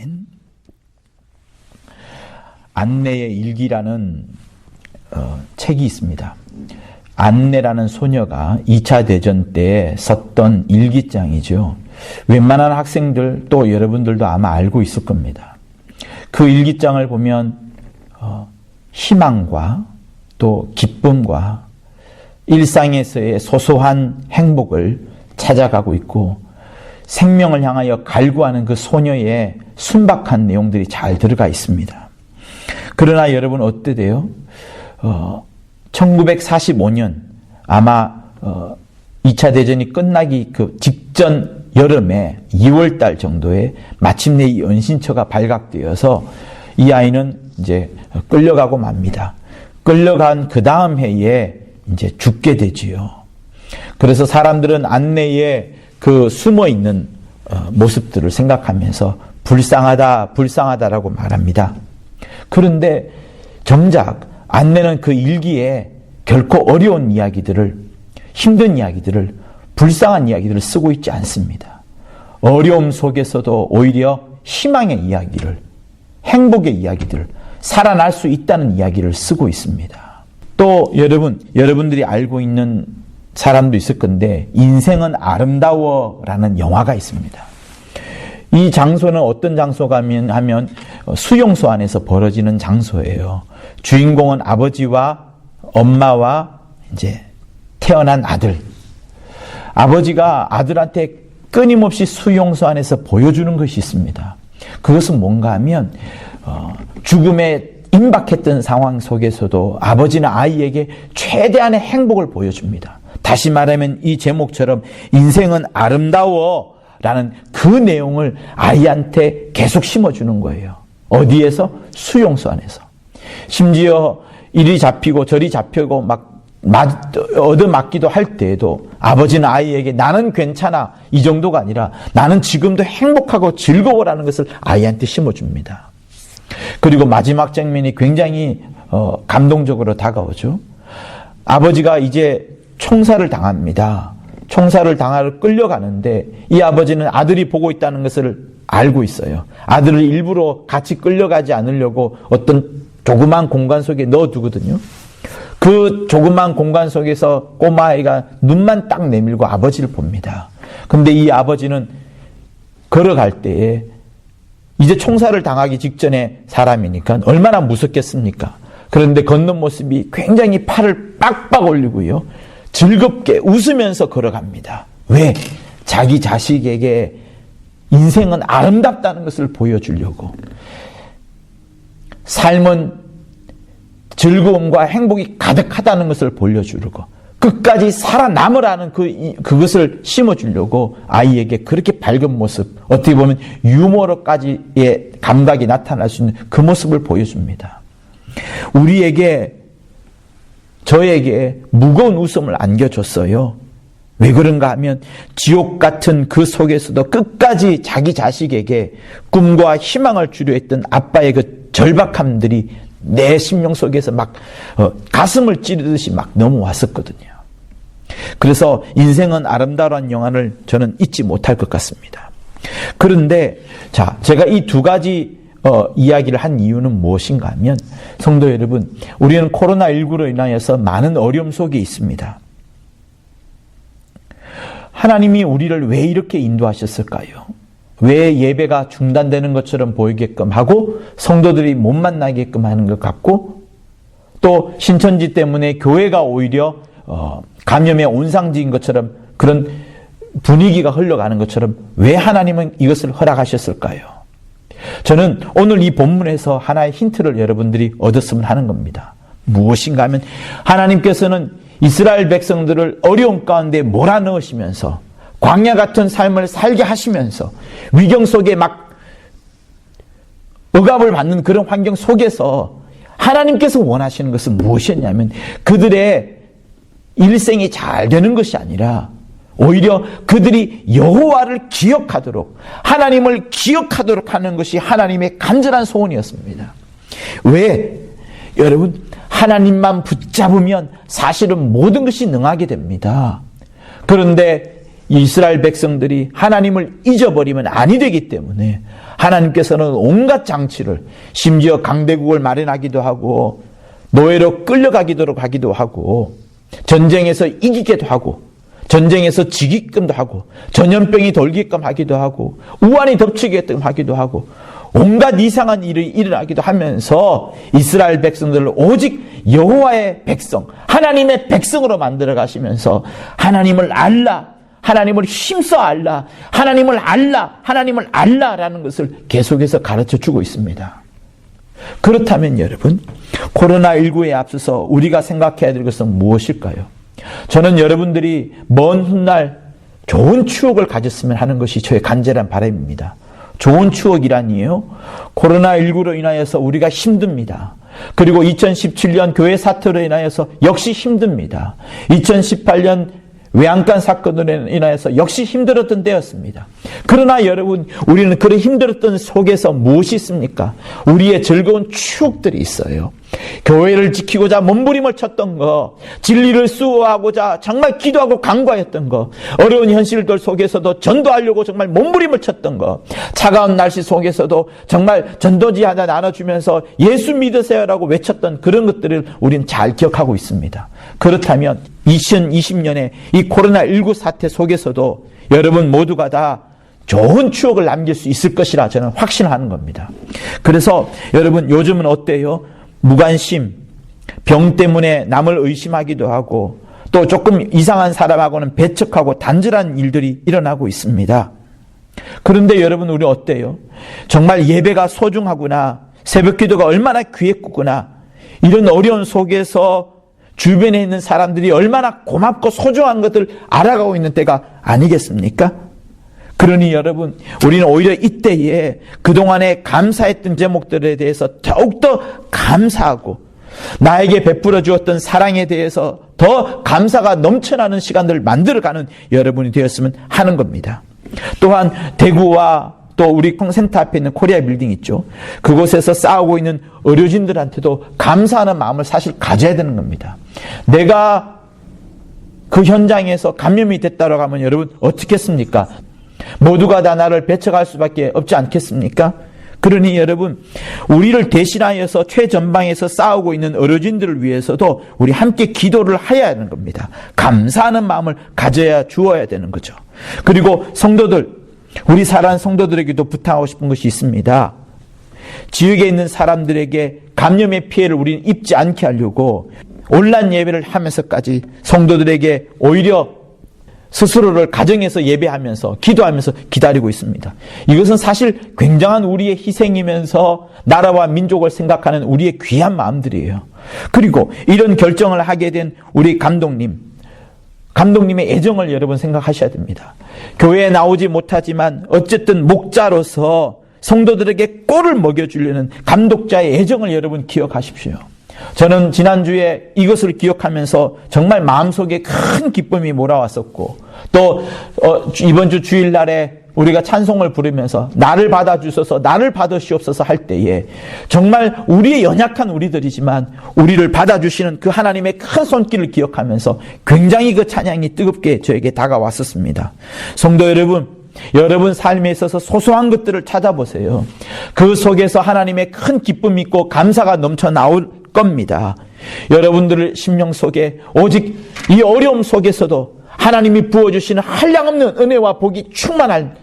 아멘. 안내의 일기라는 책이 있습니다. 안내라는 소녀가 2차 대전 때 썼던 일기장이죠. 웬만한 학생들 또 여러분들도 아마 알고 있을 겁니다. 그 일기장을 보면 희망과 또 기쁨과 일상에서의 소소한 행복을 찾아가고 있고 생명을 향하여 갈구하는 그 소녀의 순박한 내용들이 잘 들어가 있습니다. 그러나 여러분 어때요? 1945년 아마 2차 대전이 끝나기 그 직전 여름에 2월달 정도에 마침내 이 은신처가 발각되어서 이 아이는 이제 끌려가고 맙니다. 끌려간 그 다음 해에 이제 죽게 되지요. 그래서 사람들은 안내에 그 숨어 있는 모습들을 생각하면서 불쌍하다라고 말합니다. 그런데 정작 안내는 그 일기에 결코 어려운 이야기들을, 힘든 이야기들을, 불쌍한 이야기들을 쓰고 있지 않습니다. 어려움 속에서도 오히려 희망의 이야기를, 행복의 이야기들, 살아날 수 있다는 이야기를 쓰고 있습니다. 또 여러분들이 알고 있는 사람도 있을 건데 인생은 아름다워라는 영화가 있습니다. 이 장소는 어떤 장소가 하면 수용소 안에서 벌어지는 장소예요. 주인공은 아버지와 엄마와 이제 태어난 아들. 아버지가 아들한테 끊임없이 수용소 안에서 보여주는 것이 있습니다. 그것은 뭔가 하면 죽음에 임박했던 상황 속에서도 아버지는 아이에게 최대한의 행복을 보여줍니다. 다시 말하면 이 제목처럼 인생은 아름다워 라는 그 내용을 아이한테 계속 심어주는 거예요. 어디에서? 수용소 안에서. 심지어 이리 잡히고 저리 잡히고 막 얻어맞기도 할 때에도 아버지는 아이에게 나는 괜찮아 이 정도가 아니라 나는 지금도 행복하고 즐거워라는 것을 아이한테 심어줍니다. 그리고 마지막 장면이 굉장히 감동적으로 다가오죠. 아버지가 이제 총살을 당합니다. 총살을 당하러 끌려가는데 이 아버지는 아들이 보고 있다는 것을 알고 있어요. 아들을 일부러 같이 끌려가지 않으려고 어떤 조그만 공간 속에 넣어두거든요. 그 조그만 공간 속에서 꼬마아이가 눈만 딱 내밀고 아버지를 봅니다. 그런데 이 아버지는 걸어갈 때에 이제 총살을 당하기 직전에 사람이니까 얼마나 무섭겠습니까? 그런데 걷는 모습이 굉장히 팔을 빡빡 올리고요. 즐겁게 웃으면서 걸어갑니다. 왜? 자기 자식에게 인생은 아름답다는 것을 보여주려고. 삶은 즐거움과 행복이 가득하다는 것을 보여주려고. 끝까지 살아남으라는 그것을 심어주려고 아이에게 그렇게 밝은 모습, 어떻게 보면 유머로까지의 감각이 나타날 수 있는 그 모습을 보여줍니다. 저에게 무거운 웃음을 안겨줬어요. 왜 그런가 하면 지옥 같은 그 속에서도 끝까지 자기 자식에게 꿈과 희망을 주려 했던 아빠의 그 절박함들이 내 심령 속에서 막 가슴을 찌르듯이 막 넘어왔었거든요. 그래서 인생은 아름다운 영화를 저는 잊지 못할 것 같습니다. 그런데 제가 이 두 가지 이야기를 한 이유는 무엇인가 하면 성도 여러분, 우리는 코로나19로 인하여서 많은 어려움 속에 있습니다. 하나님이 우리를 왜 이렇게 인도하셨을까요? 왜 예배가 중단되는 것처럼 보이게끔 하고 성도들이 못 만나게끔 하는 것 같고 또 신천지 때문에 교회가 오히려 감염의 온상지인 것처럼 그런 분위기가 흘러가는 것처럼 왜 하나님은 이것을 허락하셨을까요? 저는 오늘 이 본문에서 하나의 힌트를 여러분들이 얻었으면 하는 겁니다. 무엇인가 하면 하나님께서는 이스라엘 백성들을 어려움 가운데 몰아넣으시면서 광야 같은 삶을 살게 하시면서 위경 속에 막 억압을 받는 그런 환경 속에서 하나님께서 원하시는 것은 무엇이었냐면 그들의 일생이 잘 되는 것이 아니라 오히려 그들이 여호와를 기억하도록 하나님을 기억하도록 하는 것이 하나님의 간절한 소원이었습니다. 왜? 여러분 하나님만 붙잡으면 사실은 모든 것이 능하게 됩니다. 그런데 이스라엘 백성들이 하나님을 잊어버리면 아니 되기 때문에 하나님께서는 온갖 장치를, 심지어 강대국을 마련하기도 하고 노예로 끌려가기도 하고 전쟁에서 이기게도 하고 전쟁에서 지기끔도 하고 전염병이 돌게끔 하기도 하고 우환이 덮치게끔 하기도 하고 온갖 이상한 일이 일어나기도 하면서 이스라엘 백성들을 오직 여호와의 백성, 하나님의 백성으로 만들어 가시면서 하나님을 알라, 하나님을 힘써 알라, 하나님을 알라, 하나님을 알라라는 것을 계속해서 가르쳐 주고 있습니다. 그렇다면 여러분, 코로나19에 앞서서 우리가 생각해야 될 것은 무엇일까요? 저는 여러분들이 먼 훗날 좋은 추억을 가졌으면 하는 것이 저의 간절한 바람입니다. 좋은 추억이라니요. 코로나19로 인하여서 우리가 힘듭니다. 그리고 2017년 교회 사태로 인하여서 역시 힘듭니다. 2018년 외양간 사건으로 인하여서 역시 힘들었던 때였습니다. 그러나 여러분, 우리는 그런 힘들었던 속에서 무엇이 있습니까? 우리의 즐거운 추억들이 있어요. 교회를 지키고자 몸부림을 쳤던 거, 진리를 수호하고자 정말 기도하고 간구하였던 거, 어려운 현실들 속에서도 전도하려고 정말 몸부림을 쳤던 거, 차가운 날씨 속에서도 정말 전도지 하나 나눠주면서 예수 믿으세요라고 외쳤던 그런 것들을 우리는 잘 기억하고 있습니다. 그렇다면 2020년에 이 코로나19 사태 속에서도 여러분 모두가 다 좋은 추억을 남길 수 있을 것이라 저는 확신하는 겁니다. 그래서 여러분 요즘은 어때요? 무관심, 병 때문에 남을 의심하기도 하고 또 조금 이상한 사람하고는 배척하고 단절한 일들이 일어나고 있습니다. 그런데 여러분 우리 어때요? 정말 예배가 소중하구나, 새벽기도가 얼마나 귀했구나, 이런 어려운 속에서 주변에 있는 사람들이 얼마나 고맙고 소중한 것을 알아가고 있는 때가 아니겠습니까? 그러니 여러분, 우리는 오히려 이때에 그동안에 감사했던 제목들에 대해서 더욱더 감사하고 나에게 베풀어 주었던 사랑에 대해서 더 감사가 넘쳐나는 시간들을 만들어가는 여러분이 되었으면 하는 겁니다. 또한 대구와 또 우리 센터 앞에 있는 코리아 빌딩 있죠. 그곳에서 싸우고 있는 의료진들한테도 감사하는 마음을 사실 가져야 되는 겁니다. 내가 그 현장에서 감염이 됐다고 하면 여러분 어떻겠습니까? 모두가 다 나를 배척할 수밖에 없지 않겠습니까? 그러니 여러분, 우리를 대신하여서 최전방에서 싸우고 있는 의료진들을 위해서도 우리 함께 기도를 해야 하는 겁니다. 감사하는 마음을 가져야 주어야 되는 거죠. 그리고 성도들, 우리 사랑하는 성도들에게도 부탁하고 싶은 것이 있습니다. 지역에 있는 사람들에게 감염의 피해를 우리는 입지 않게 하려고 온라인 예배를 하면서까지 성도들에게 오히려 스스로를 가정에서 예배하면서 기도하면서 기다리고 있습니다. 이것은 사실 굉장한 우리의 희생이면서 나라와 민족을 생각하는 우리의 귀한 마음들이에요. 그리고 이런 결정을 하게 된 우리 감독님의 애정을 여러분 생각하셔야 됩니다. 교회에 나오지 못하지만 어쨌든 목자로서 성도들에게 꼴을 먹여주려는 감독자의 애정을 여러분 기억하십시오. 저는 지난주에 이것을 기억하면서 정말 마음속에 큰 기쁨이 몰아왔었고 또 이번 주 주일날에 우리가 찬송을 부르면서 나를 받아주소서, 나를 받으시옵소서 할 때에 정말 우리의 연약한 우리들이지만 우리를 받아주시는 그 하나님의 큰 손길을 기억하면서 굉장히 그 찬양이 뜨겁게 저에게 다가왔었습니다. 성도 여러분, 여러분 삶에 있어서 소소한 것들을 찾아보세요. 그 속에서 하나님의 큰 기쁨이 있고 감사가 넘쳐 나올 겁니다. 여러분들의 심령 속에 오직 이 어려움 속에서도 하나님이 부어주시는 한량없는 은혜와 복이 충만한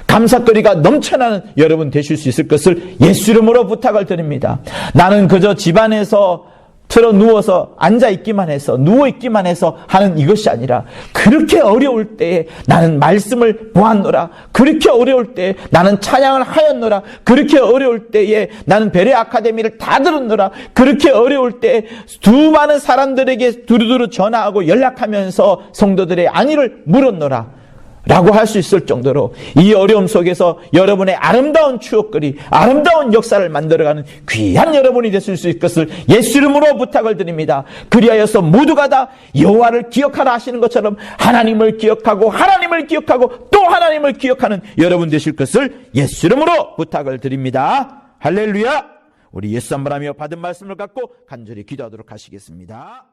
감사거리가 넘쳐나는 여러분 되실 수 있을 것을 예수 이름으로 부탁을 드립니다. 나는 그저 집안에서 틀어 누워서 앉아있기만 해서 누워있기만 해서 하는 이것이 아니라 그렇게 어려울 때에 나는 말씀을 보았노라, 그렇게 어려울 때에 나는 찬양을 하였노라, 그렇게 어려울 때에 나는 베레 아카데미를 다 들었노라, 그렇게 어려울 때에 두 많은 사람들에게 두루두루 전화하고 연락하면서 성도들의 안위를 물었노라 라고 할 수 있을 정도로 이 어려움 속에서 여러분의 아름다운 추억거리, 아름다운 역사를 만들어가는 귀한 여러분이 되실 수 있을 것을 예수 이름으로 부탁을 드립니다. 그리하여서 모두가 다 여호와를 기억하라 하시는 것처럼 하나님을 기억하고 하나님을 기억하고 또 하나님을 기억하는 여러분 되실 것을 예수 이름으로 부탁을 드립니다. 할렐루야. 우리 예수 한번 하며 받은 말씀을 갖고 간절히 기도하도록 하시겠습니다.